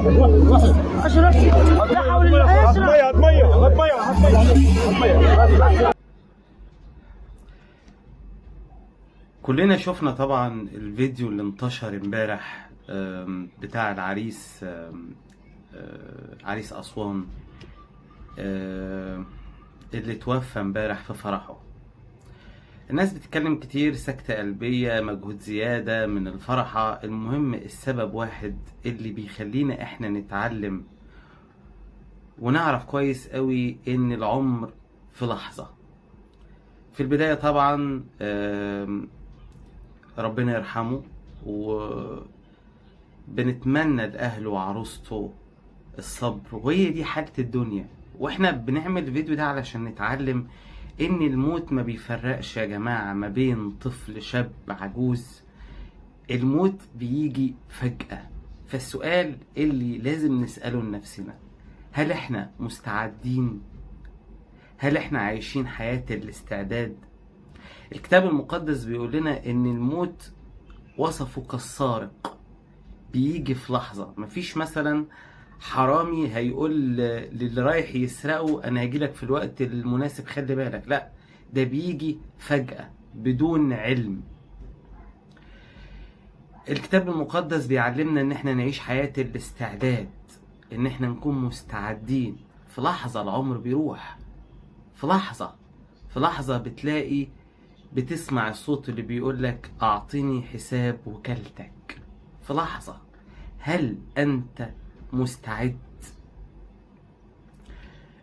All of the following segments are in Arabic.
اشرب. لا حول الله. اشرب. هات ميه هات ميه هات ميه هات ميه. كلنا شفنا طبعا الفيديو اللي انتشر امبارح بتاع العريس، عريس أسوان اللي توفى امبارح في فرحه. الناس بتتكلم كتير، سكتة قلبية، مجهود زيادة من الفرحة. المهم السبب واحد اللي بيخلينا احنا نتعلم ونعرف كويس قوي ان العمر في لحظة. في البداية طبعا ربنا يرحمه، وبنتمنى لأهله وعروسته الصبر، وهي دي حالة الدنيا. واحنا بنعمل الفيديو ده علشان نتعلم ان الموت ما بيفرقش يا جماعة ما بين طفل، شاب، عجوز. الموت بيجي فجأة. فالسؤال اللي لازم نسأله لنفسنا، هل احنا مستعدين؟ هل احنا عايشين حياة الاستعداد؟ الكتاب المقدس بيقول لنا ان الموت وصفه كالسارق، بيجي في لحظة. مفيش مثلا حرامي هيقول للي رايح يسرقه انا هجيلك في الوقت المناسب خلي بالك، لا، ده بيجي فجأة بدون علم. الكتاب المقدس بيعلمنا ان احنا نعيش حياة الاستعداد، ان احنا نكون مستعدين. في لحظة العمر بيروح، في لحظة، في لحظة بتسمع الصوت اللي بيقولك اعطيني حساب وكالتك. في لحظة. هل انت مستعد؟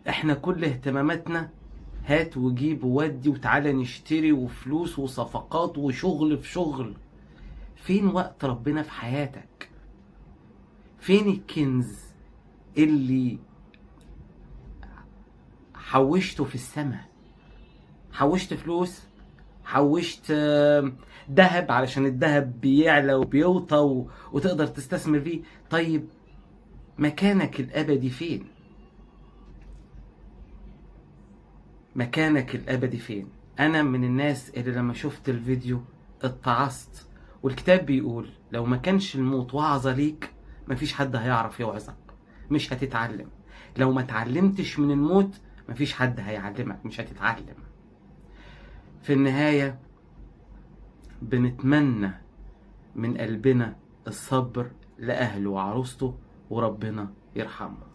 احنا كل اهتماماتنا هات وجيب وودي وتعالى نشتري وفلوس وصفقات وشغل في شغل. فين وقت ربنا في حياتك؟ فين الكنز اللي حوشته في السماء؟ حوشت فلوس، حوشت ذهب علشان الذهب بيعلى وبيوطى وتقدر تستثمر فيه. طيب مكانك الابدي فين؟ مكانك الابدي فين؟ انا من الناس اللي لما شفت الفيديو اتعظت. والكتاب بيقول لو ما كانش الموت وعظة ليك مفيش حد هيعرف يوعظك، مش هتتعلم. لو ما اتعلمتش من الموت مفيش حد هيعلمك، مش هتتعلم. في النهاية بنتمنى من قلبنا الصبر لأهله وعروسته، وربنا يرحمه.